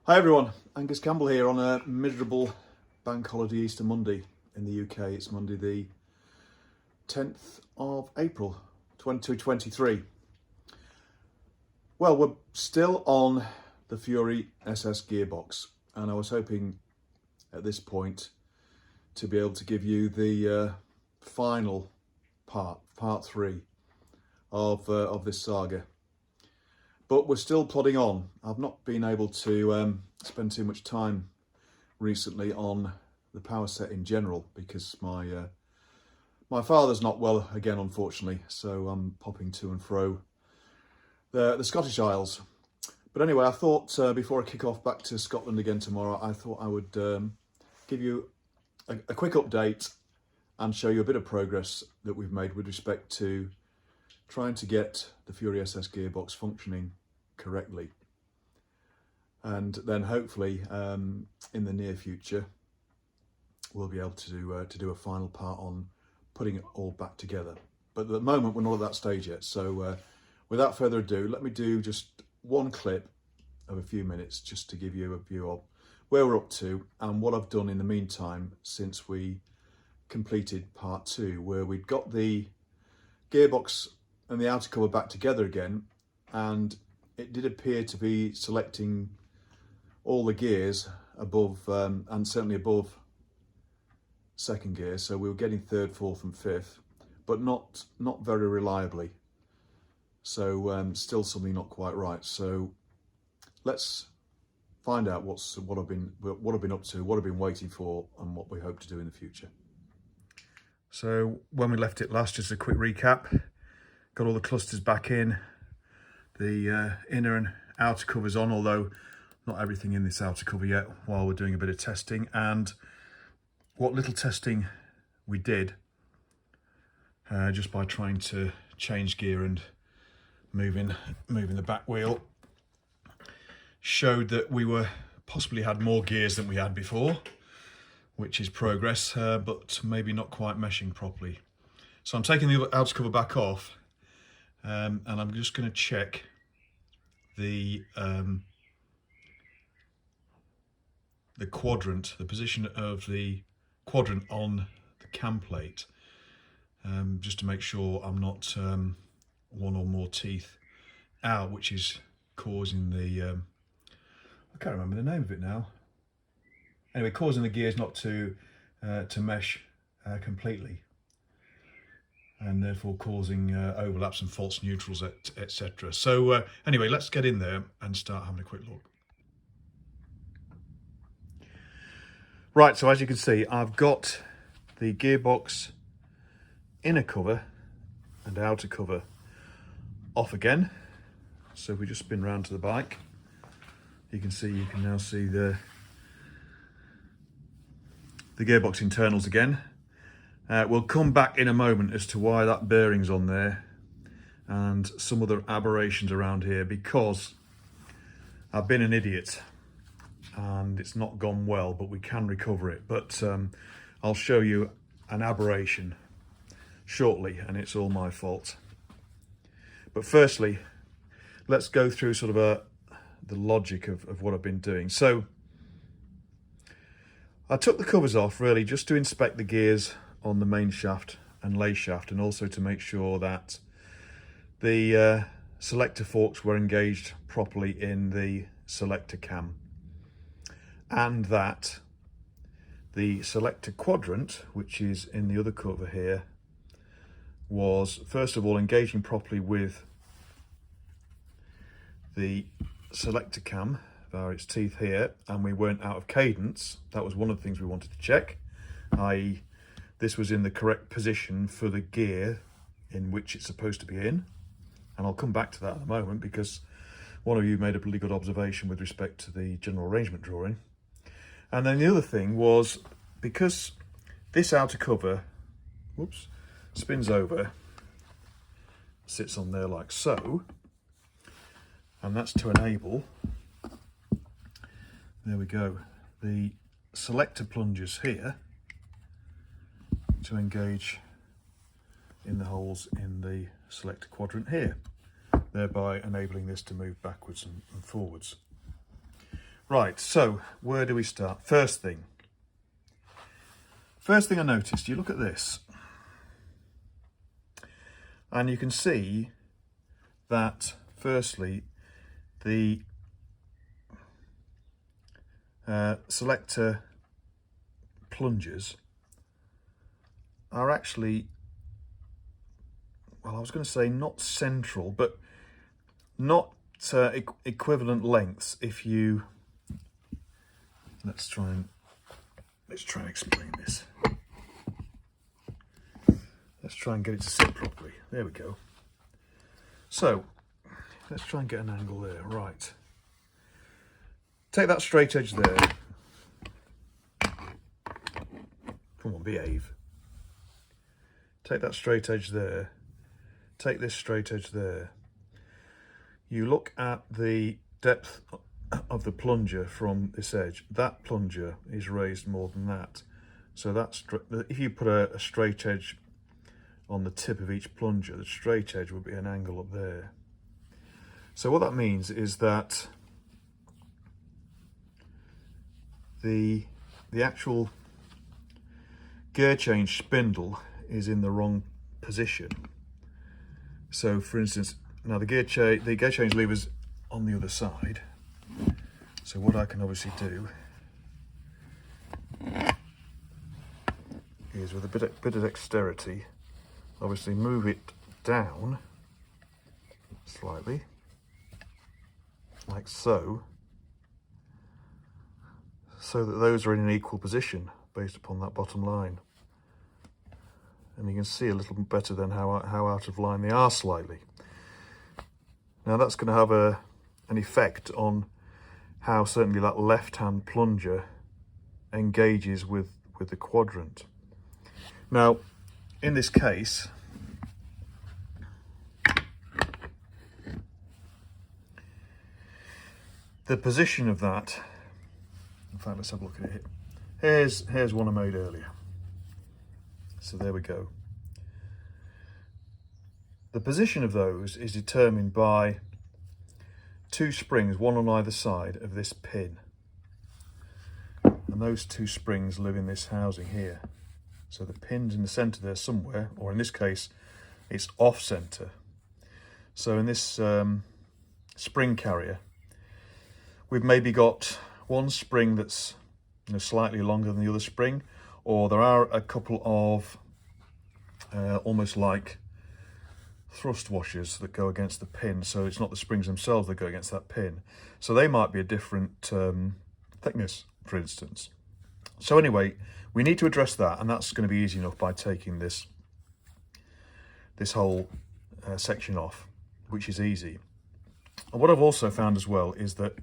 Hi everyone, Angus Campbell here on a miserable bank holiday Easter Monday in the UK. It's Monday the 10th of April 2023. Well, we're still on the Fury SS Gearbox, and I was hoping at this point to be able to give you the final part 3 of this saga. But we're still plodding on. I've not been able to spend too much time recently on the power set in general because my father's not well again, unfortunately. So I'm popping to and fro the Scottish Isles. But anyway, I thought before I kick off back to Scotland again tomorrow, I thought I would give you a quick update and show you a bit of progress that we've made with respect to trying to get the Fury SS gearbox functioning correctly, and then hopefully in the near future we'll be able to do a final part on putting it all back together. But at the moment we're not at that stage yet, so without further ado, let me do just one clip of a few minutes just to give you a view of where we're up to and what I've done in the meantime since we completed part 2, where we'd got the gearbox and the outer cover back together again, and it did appear to be selecting all the gears above and certainly above second gear, so we were getting third, fourth and fifth, but not very reliably, so still something not quite right. So let's find out what I've been up to, what I've been waiting for, and what we hope to do in the future. So when we left it last, just a quick recap. Got all the clusters back in, the inner and outer covers on, although not everything in this outer cover yet, while we're doing a bit of testing. And what little testing we did, just by trying to change gear and moving the back wheel, showed that we possibly had more gears than we had before, which is progress, but maybe not quite meshing properly. So I'm taking the outer cover back off, and I'm just going to check the quadrant, the position of the quadrant on the cam plate, just to make sure I'm not one or more teeth out, which is causing the I can't remember the name of it now. Anyway, causing the gears not to mesh completely, and therefore causing overlaps and false neutrals, etc. So anyway, let's get in there and start having a quick look. Right, so as you can see, I've got the gearbox inner cover and outer cover off again. So if we just spin round to the bike, you can now see the gearbox internals again. We'll come back in a moment as to why that bearing's on there and some other aberrations around here, because I've been an idiot and it's not gone well, but we can recover it. But I'll show you an aberration shortly, and it's all my fault. But firstly, let's go through sort of the logic of what I've been doing. So I took the covers off really just to inspect the gears on the main shaft and lay shaft, and also to make sure that the selector forks were engaged properly in the selector cam, and that the selector quadrant, which is in the other cover here, was first of all engaging properly with the selector cam via its teeth here, and we weren't out of cadence. That was one of the things we wanted to check, i.e. this was in the correct position for the gear in which it's supposed to be in. And I'll come back to that in a moment, because one of you made a really good observation with respect to the general arrangement drawing. And then the other thing was, because this outer cover, whoops, spins over, sits on there like so, and that's to enable, there we go, the selector plungers here to engage in the holes in the selector quadrant here, thereby enabling this to move backwards and forwards. Right, so where do we start? First thing I noticed, you look at this and you can see that firstly the Selector plungers are actually, well, I was going to say not central, but not equivalent lengths. If you let's try and explain this. Let's try and get it to sit properly. There we go. So let's try and get an angle there. Right. Take that straight edge there. Come on, behave. Take that straight edge there. Take this straight edge there. You look at the depth of the plunger from this edge. That plunger is raised more than that. So that's, if you put a straight edge on the tip of each plunger, the straight edge would be an angle up there. So what that means is that the actual gear change spindle is in the wrong position. So for instance, now the gear change lever's on the other side. So what I can obviously do is, with a bit of dexterity, obviously move it down slightly, like so, so that those are in an equal position based upon that bottom line. And you can see a little bit better than how out of line they are slightly. Now that's going to have an effect on how certainly that left-hand plunger engages with the quadrant. Now, in this case, the position of that, in fact, let's have a look at it here. Here's one I made earlier. So there we go. The position of those is determined by two springs, one on either side of this pin. And those two springs live in this housing here. So the pin's in the centre there somewhere, or in this case, it's off centre. So in this spring carrier, we've maybe got one spring that's slightly longer than the other spring, or there are a couple of almost like thrust washers that go against the pin, so it's not the springs themselves that go against that pin. So they might be a different thickness, for instance. So anyway, we need to address that, and that's going to be easy enough by taking this whole section off, which is easy. And what I've also found as well is that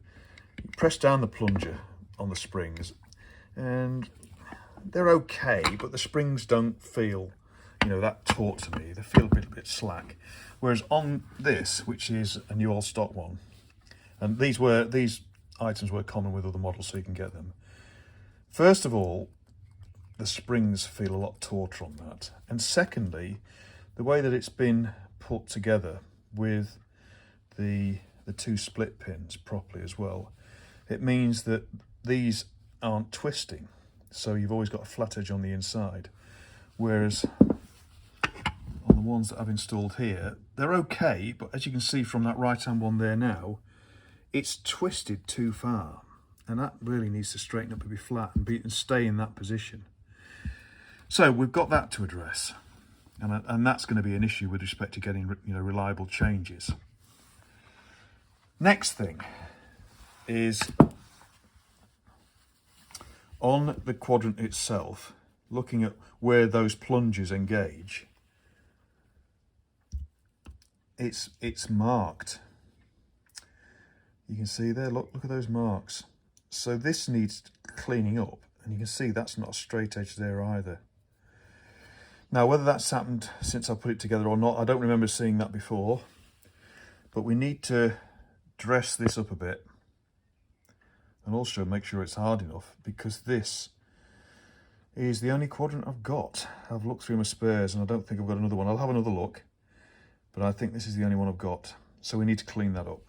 you press down the plunger on the springs, and they're okay, but the springs don't feel, that taut to me. They feel a bit slack. Whereas on this, which is a new old stock one, and these items were common with other models, so you can get them. First of all, the springs feel a lot tauter on that. And secondly, the way that it's been put together with the two split pins properly as well, it means that these aren't twisting. So you've always got a flat edge on the inside. Whereas on the ones that I've installed here, they're okay, but as you can see from that right-hand one there now, it's twisted too far. And that really needs to straighten up and be flat and stay in that position. So we've got that to address. And that's going to be an issue with respect to getting reliable changes. Next thing is on the quadrant itself, looking at where those plungers engage, it's marked. You can see there, look at those marks. So this needs cleaning up, and you can see that's not a straight edge there either. Now, whether that's happened since I put it together or not, I don't remember seeing that before, but we need to dress this up a bit and also make sure it's hard enough, because this is the only quadrant I've got. I've looked through my spares and I don't think I've got another one. I'll have another look, but I think this is the only one I've got. So we need to clean that up.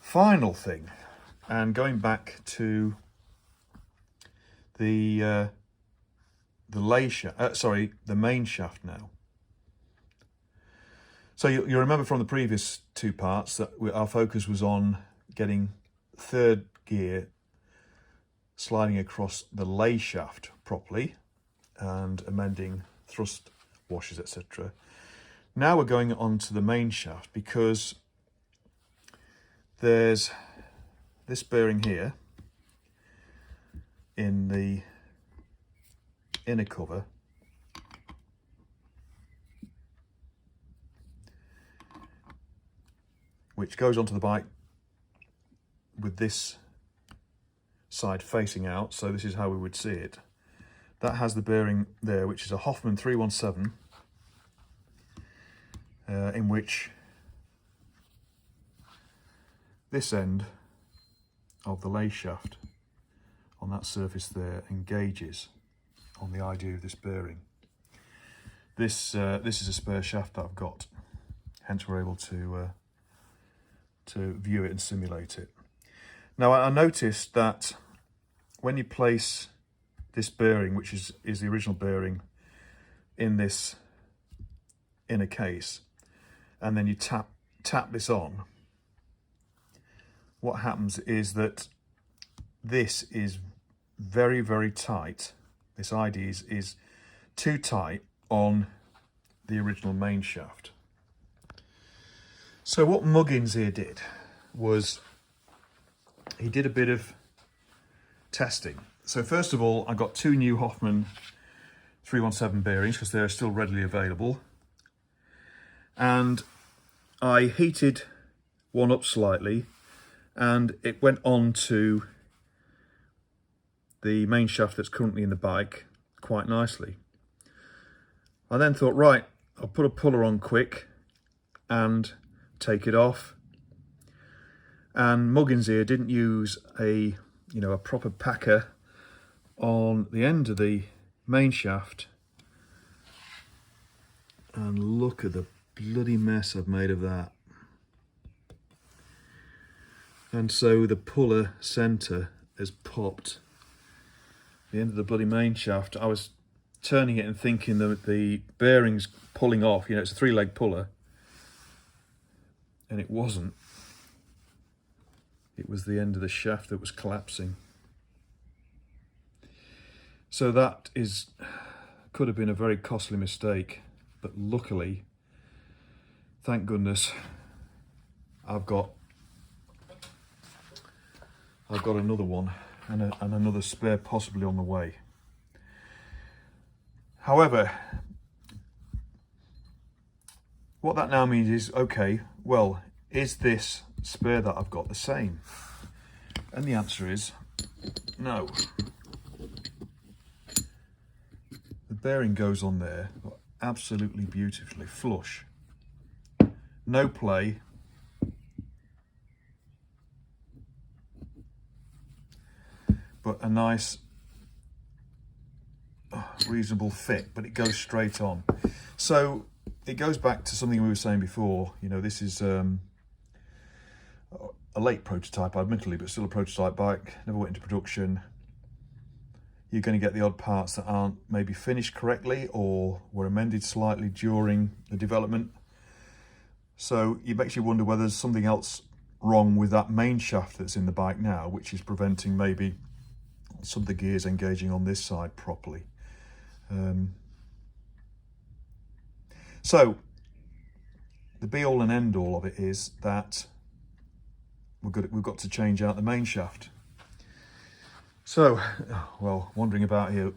Final thing and going back to the main shaft now. So you remember from the previous two parts that our focus was on getting third gear sliding across the lay shaft properly and amending thrust washers, etc. Now we're going on to the main shaft, because there's this bearing here in the inner cover, which goes onto the bike with this side facing out, so this is how we would see it. That has the bearing there, which is a Hoffman 317, in which this end of the lay shaft on that surface there engages on the idea of this bearing. This is a spare shaft that I've got, hence we're able to view it and simulate it. Now I noticed that when you place this bearing, which is the original bearing, in this inner case, and then you tap this on, what happens is that this is very, very tight. This ID is too tight on the original main shaft. So what Muggins here did was he did a bit of testing. So first of all, I got two new Hoffman 317 bearings because they're still readily available, and I heated one up slightly and it went on to the main shaft that's currently in the bike quite nicely. I then thought, right, I'll put a puller on quick and take it off. And Muggins here didn't use a proper packer on the end of the main shaft, and look at the bloody mess I've made of that. And so the puller centre has popped the end of the bloody main shaft. I was turning it and thinking that the bearing's pulling off, it's a 3-leg puller, and it wasn't. It was the end of the shaft that was collapsing. So that could have been a very costly mistake, but luckily, thank goodness, I've got another one and another spare possibly on the way. However, what that now means is, okay, well, is this spare that I've got the same? And the answer is no. The bearing goes on there absolutely beautifully, flush, no play, but a nice reasonable fit, but it goes straight on. So it goes back to something we were saying before. This is a late prototype, admittedly, but still a prototype bike, never went into production. You're going to get the odd parts that aren't maybe finished correctly or were amended slightly during the development. So it makes you wonder whether there's something else wrong with that main shaft that's in the bike now, which is preventing maybe some of the gears engaging on this side properly. So the be all and end all of it is that we've got to change out the main shaft. So, well, wandering about here,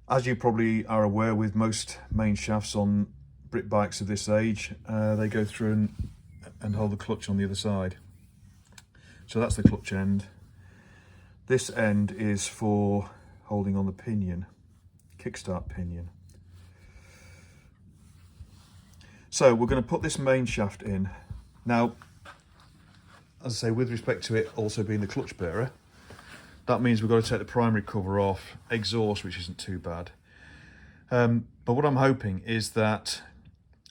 as you probably are aware, with most main shafts on Brit bikes of this age, they go through and hold the clutch on the other side. So that's the clutch end. This end is for holding on the pinion, kickstart pinion. So we're going to put this main shaft in. Now, as I say, with respect to it also being the clutch bearer, that means we've got to take the primary cover off, exhaust, which isn't too bad. But what I'm hoping is that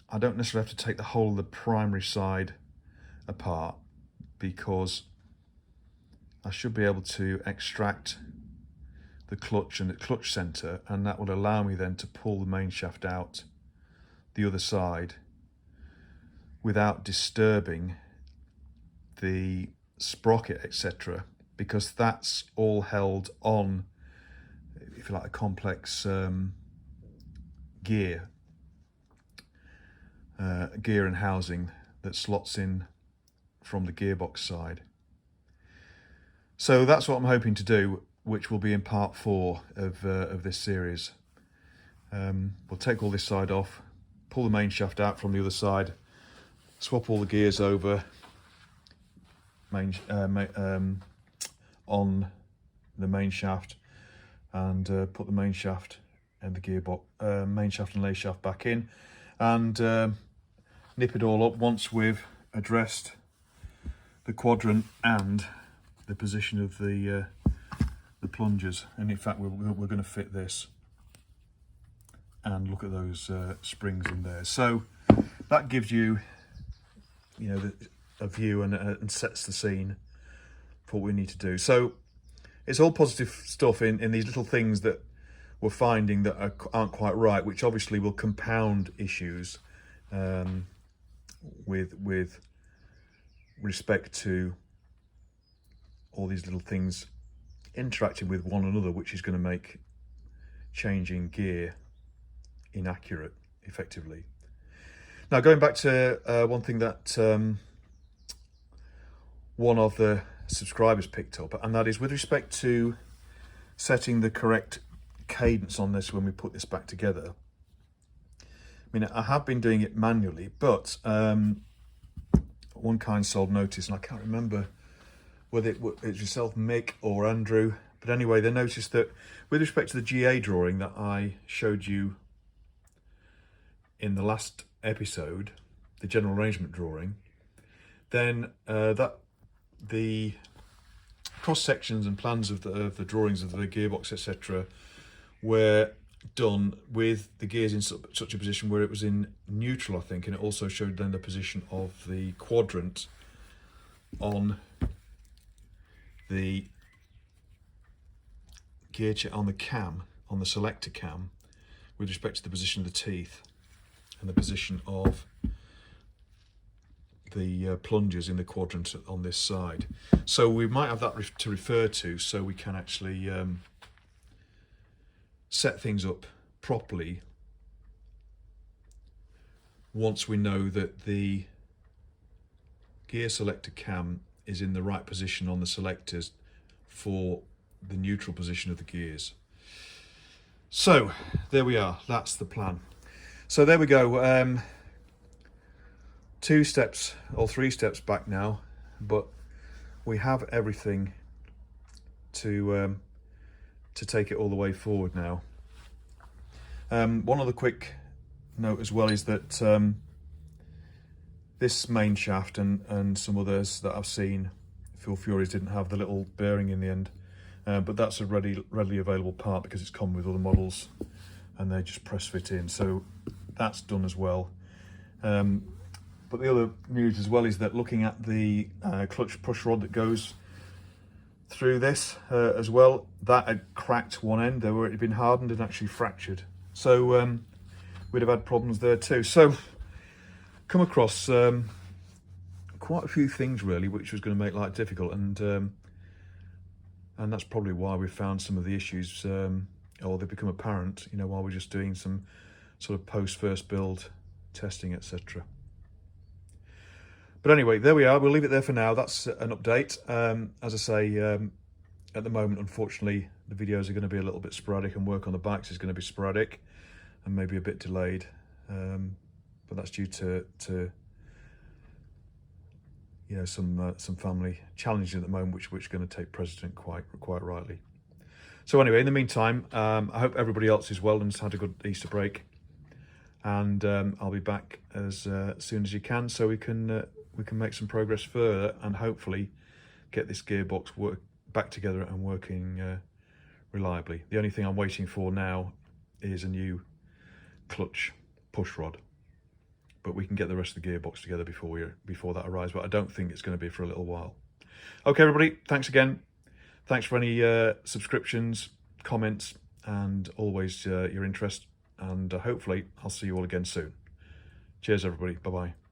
I don't necessarily have to take the whole of the primary side apart, because I should be able to extract the clutch and the clutch center, and that will allow me then to pull the main shaft out the other side without disturbing the sprocket, etc., because that's all held on, if you like, a complex gear and housing that slots in from the gearbox side. So that's what I'm hoping to do, which will be in part 4 of this series. We'll take all this side off, pull the main shaft out from the other side, swap all the gears over on the main shaft, and put the main shaft and the gearbox, main shaft and lay shaft back in, and nip it all up once we've addressed the quadrant and the position of the plungers. And in fact, we're going to fit this and look at those springs in there. So that gives you, a view and sets the scene for what we need to do. So it's all positive stuff in these little things that we're finding that aren't quite right, which obviously will compound issues with respect to all these little things interacting with one another, which is going to make changing gear inaccurate, effectively. Now, going back to one thing that one of the subscribers picked up, and that is with respect to setting the correct cadence on this when we put this back together. I mean, I have been doing it manually, but one kind soul noticed, and I can't remember whether it was yourself, Mick, or Andrew, but anyway, they noticed that with respect to the GA drawing that I showed you in the last episode, the general arrangement drawing, then that the cross sections and plans of the drawings of the gearbox, etc., were done with the gears in such a position where it was in neutral, I think, and it also showed then the position of the quadrant on the gear on the cam, on the selector cam, with respect to the position of the teeth and the position of the plungers in the quadrant on this side. So we might have that to refer to, so we can actually set things up properly once we know that the gear selector cam is in the right position on the selectors for the neutral position of the gears. So there we are, that's the plan. So there we go, 2 steps or 3 steps back now, but we have everything to take it all the way forward now. One other quick note as well is that this main shaft and some others that I've seen, Fuel Furies, didn't have the little bearing in the end, but that's a readily available part because it's common with other models, and they just press fit in, so that's done as well. But the other news as well is that looking at the clutch push rod that goes through this as well, that had cracked one end. It had been hardened and actually fractured, so we'd have had problems there too. So come across quite a few things really, which was going to make life difficult, and that's probably why we found some of the issues, or they become apparent, while we're just doing some sort of post first build testing, etc. But anyway, there we are. We'll leave it there for now. That's an update. As I say, at the moment, unfortunately, the videos are going to be a little bit sporadic, and work on the bikes is going to be sporadic and maybe a bit delayed. But that's due to some family challenges at the moment, which are going to take precedent quite rightly. So anyway, in the meantime, I hope everybody else is well and has had a good Easter break. And I'll be back as soon as you can, so we can make some progress further and hopefully get this gearbox back together and working reliably. The only thing I'm waiting for now is a new clutch push rod, but we can get the rest of the gearbox together before that arrives, but I don't think it's going to be for a little while. Okay, everybody, thanks again. Thanks for any subscriptions, comments, and always your interest. And hopefully I'll see you all again soon. Cheers, everybody. Bye-bye.